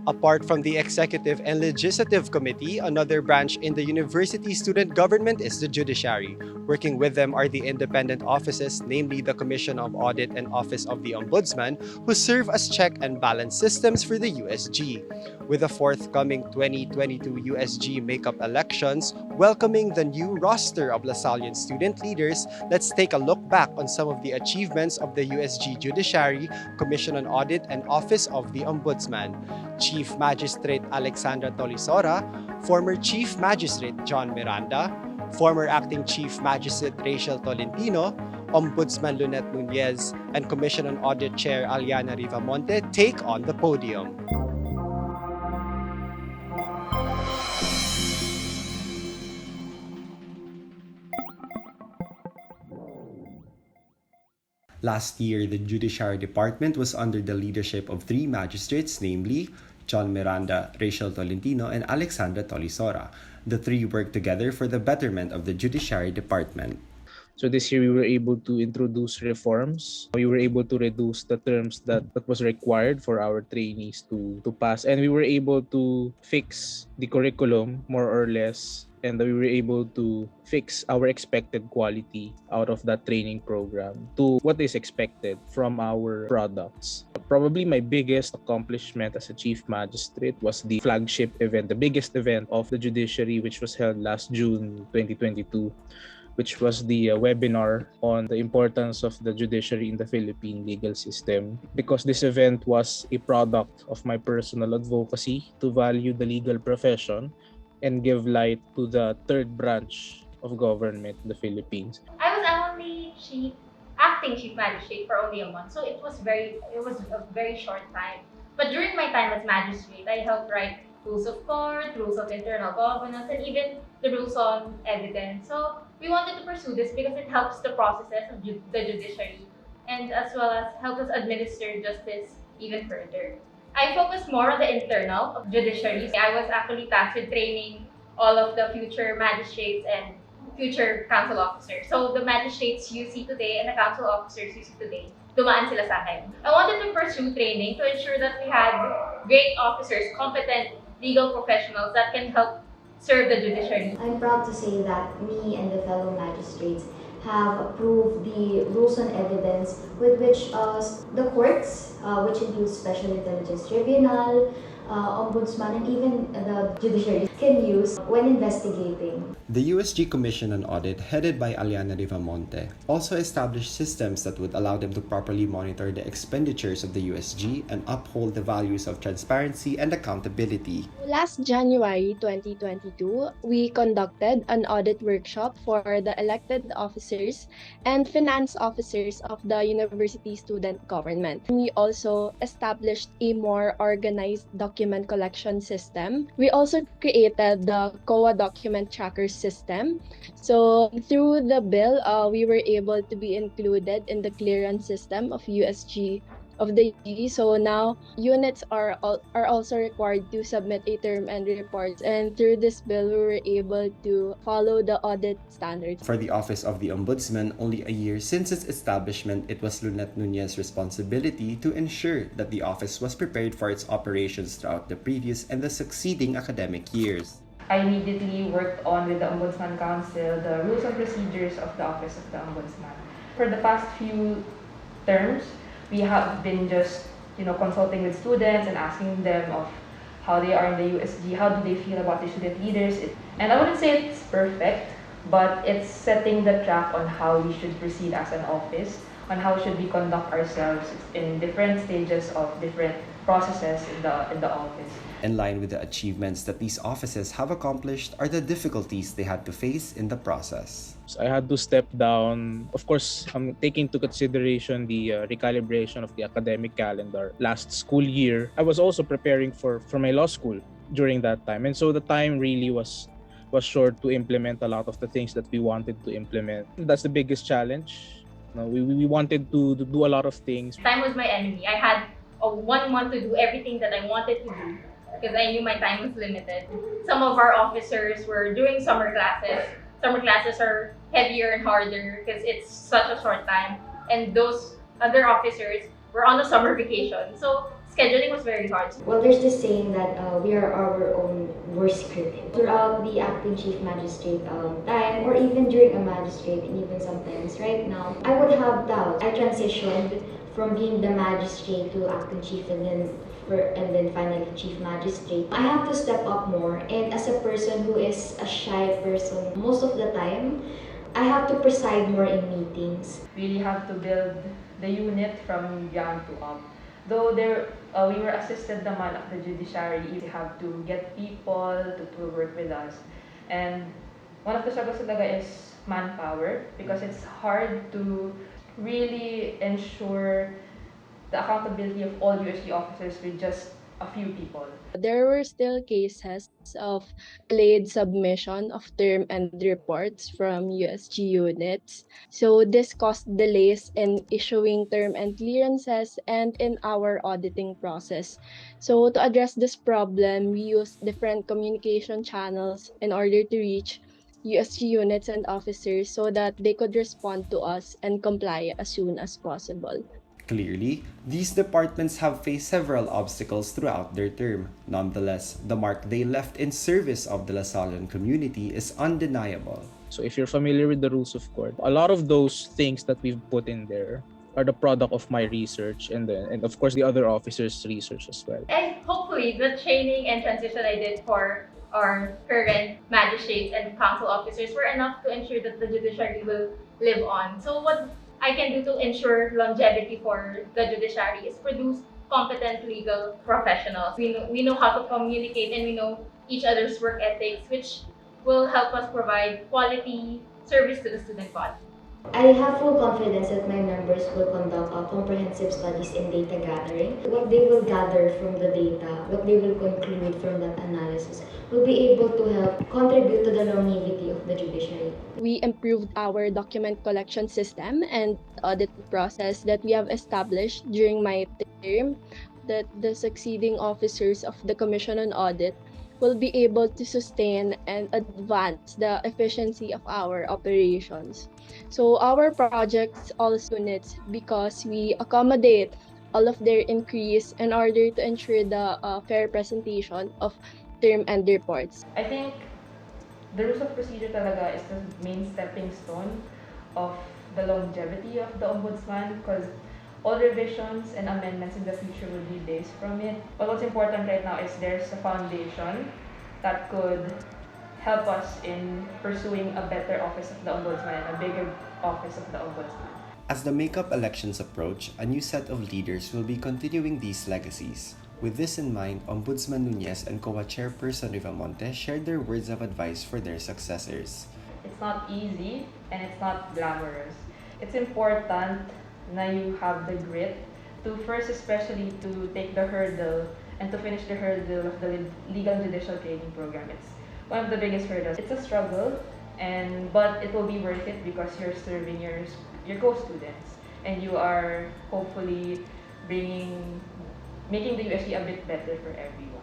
Apart from the Executive and Legislative Committee, another branch in the university student government is the Judiciary. Working with them are the independent offices, namely the Commission of Audit and Office of the Ombudsman, who serve as check and balance systems for the USG. With the forthcoming 2022 USG makeup elections, welcoming the new roster of Lasallian student leaders, let's take a look back on some of the achievements of the USG Judiciary, Commission on Audit, and Office of the Ombudsman. Chief Magistrate Alexandra Tolisora, former Chief Magistrate John Miranda, former Acting Chief Magistrate Rachel Tolentino, Ombudsman Lunette Nunez, and Commission on Audit Chair Aliana Rivamonte take on the podium. Last year, the Judiciary Department was under the leadership of three magistrates, namely John Miranda, Rachel Tolentino, and Alexandra Tolisora. The three worked together for the betterment of the Judiciary Department. So this year we were able to introduce reforms. We were able to reduce the terms that was required for our trainees to pass. And we were able to fix the curriculum more or less. And we were able to fix our expected quality out of that training program to what is expected from our products. Probably my biggest accomplishment as a chief magistrate was the flagship event, the biggest event of the judiciary, which was held last June 2022, which was the webinar on the importance of the judiciary in the Philippine legal system. Because this event was a product of my personal advocacy to value the legal profession and give light to the third branch of government in the Philippines. I was only acting chief magistrate for only a month, so it was a very short time. But during my time as magistrate, I helped write rules of court, rules of internal governance, and even the rules on evidence. So we wanted to pursue this because it helps the processes of the judiciary, and as well as helps us administer justice even further. I focused more on the internal of judiciary. I was actually tasked with training all of the future magistrates and future council officers. So the magistrates you see today and the council officers you see today, dumaan sila sa akin. I wanted to pursue training to ensure that we had great officers, competent legal professionals that can help serve the judiciary. I'm proud to say that me and the fellow magistrates have approved the rules on evidence with which the courts, which includes Special Intelligence Tribunal, Ombudsman, and even the judiciary can use when investigating. The USG Commission on Audit, headed by Aliana Rivamonte, also established systems that would allow them to properly monitor the expenditures of the USG and uphold the values of transparency and accountability. Last January 2022, we conducted an audit workshop for the elected officers and finance officers of the university student government. We also established a more organized document collection system. We also created the COA document tracker system. So through the bill, we were able to be included in the clearance system of USG of the USG. So now units are also required to submit a term and reports. And through this bill, we were able to follow the audit standards. For the Office of the Ombudsman, only a year since its establishment, it was Lunette Nunez's responsibility to ensure that the office was prepared for its operations throughout the previous and the succeeding academic years. I immediately worked on with the Ombudsman Council the rules and procedures of the Office of the Ombudsman. For the past few terms, we have been just consulting with students and asking them of how they are in the USG, how do they feel about the student leaders. And I wouldn't say it's perfect, but it's setting the track on how we should proceed as an office, on how should we conduct ourselves in different stages of different processes in the office. In line with the achievements that these offices have accomplished are the difficulties they had to face in the process. I had to step down. Of course, I'm taking into consideration the recalibration of the academic calendar last school year. I was also preparing for my law school during that time. And so the time really was short to implement a lot of the things that we wanted to implement. That's the biggest challenge. We wanted to do a lot of things. Time was my enemy. I had 1 month to do everything that I wanted to do because I knew my time was limited. Some of our officers were doing summer classes. Summer classes are heavier and harder because it's such a short time. And those other officers were on a summer vacation. So scheduling was very hard. Well, there's this saying that we are our own worst critic. Throughout the acting chief magistrate time, or even during a magistrate, and even sometimes right now, I would have doubt. I transitioned from being the magistrate to acting chief, and then finally chief magistrate. I have to step up more, and as a person who is a shy person most of the time, I have to preside more in meetings. We really have to build the unit from young to up. Though we were assisted naman of the judiciary, we have to get people to work with us. And one of the struggles talaga is manpower, because it's hard to really ensure the accountability of all USG officers with just a few people. There were still cases of delayed submission of term and reports from USG units. So this caused delays in issuing term and clearances and in our auditing process. So to address this problem, we used different communication channels in order to reach USG units and officers so that they could respond to us and comply as soon as possible. Clearly, these departments have faced several obstacles throughout their term. Nonetheless, the mark they left in service of the Lasallian community is undeniable. So if you're familiar with the rules of court, a lot of those things that we've put in there are the product of my research and of course the other officers' research as well. And hopefully, the training and transition I did for our current magistrates and council officers were enough to ensure that the judiciary will live on. So what I can do to ensure longevity for the judiciary is produce competent legal professionals. We know how to communicate, and we know each other's work ethics, which will help us provide quality service to the student body. I have full confidence that my members will conduct comprehensive studies in data gathering. What they will gather from the data, what they will conclude from that analysis, will be able to help contribute to the longevity of the judiciary. We improved our document collection system and audit process that we have established during my term, that the succeeding officers of the Commission on Audit will be able to sustain and advance the efficiency of our operations. So our projects also units, because we accommodate all of their increase in order to ensure the fair presentation of term and reports. I think the rules of procedure talaga is the main stepping stone of the longevity of the Ombudsman, because all revisions and amendments in the future will be based from it. But what's important right now is there's a foundation that could help us in pursuing a better office of the Ombudsman and a bigger office of the Ombudsman. As the makeup elections approach, a new set of leaders will be continuing these legacies. With this in mind, Ombudsman Nunez and COA Chairperson Rivamonte shared their words of advice for their successors. It's not easy and it's not glamorous. It's important na you have the grit to first, especially to take the hurdle and to finish the hurdle of the legal and judicial training program. It's one of the biggest hurdles. It's a struggle, but it will be worth it because you're serving your co-students and you are hopefully making the USG a bit better for everyone.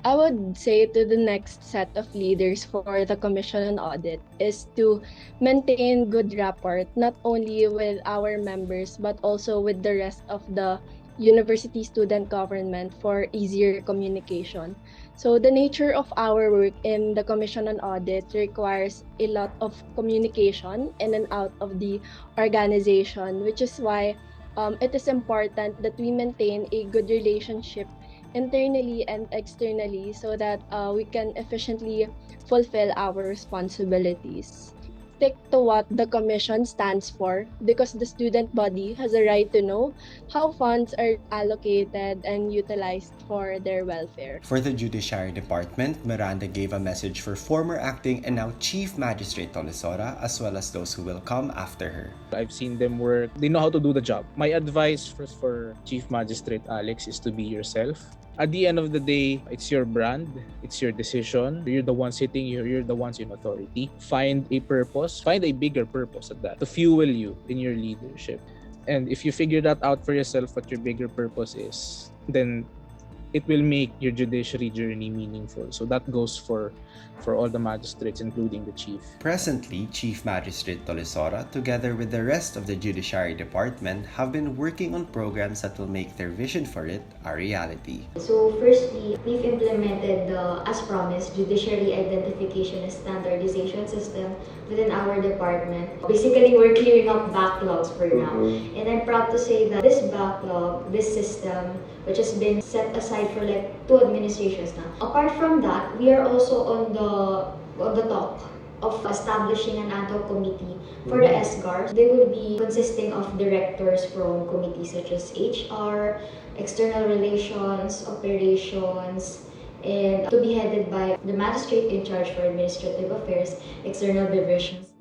I would say to the next set of leaders for the Commission on Audit is to maintain good rapport, not only with our members, but also with the rest of the university student government for easier communication. So the nature of our work in the Commission on Audit requires a lot of communication in and out of the organization, which is why it is important that we maintain a good relationship internally and externally so that we can efficiently fulfill our responsibilities. Stick to what the Commission stands for, because the student body has a right to know how funds are allocated and utilized for their welfare. For the Judiciary Department, Miranda gave a message for former acting and now Chief Magistrate Tolesora, as well as those who will come after her. I've seen them work. They know how to do the job. My advice for Chief Magistrate Alex is to be yourself. At the end of the day, it's your brand, it's your decision. You're the one sitting here, you're the ones in authority. Find a purpose, find a bigger purpose at that to fuel you in your leadership. And if you figure that out for yourself, what your bigger purpose is, then it will make your judiciary journey meaningful. So that goes for all the magistrates, including the chief. Presently, Chief Magistrate Tolesora, together with the rest of the Judiciary Department, have been working on programs that will make their vision for it a reality. So firstly, we've implemented the, as promised, Judiciary Identification and Standardization System within our department. Basically, we're clearing up backlogs for now. And I'm proud to say that this backlog, this system, which has been set aside for like 2 administrations now. Apart from that, we are also on the top of establishing an ad hoc committee for the SGARs. They will be consisting of directors from committees such as HR, External Relations, Operations, and to be headed by the magistrate in charge for Administrative Affairs, External Diversions.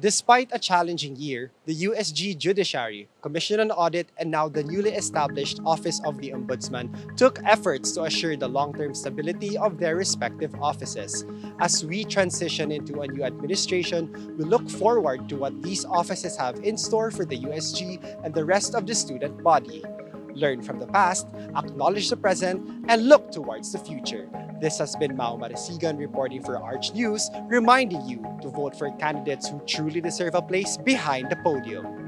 Despite a challenging year, the USG Judiciary, Commission on Audit, and now the newly established Office of the Ombudsman took efforts to assure the long-term stability of their respective offices. As we transition into a new administration, we look forward to what these offices have in store for the USG and the rest of the student body. Learn from the past, acknowledge the present, and look towards the future. This has been Mao Marasigan reporting for Arch News, reminding you to vote for candidates who truly deserve a place behind the podium.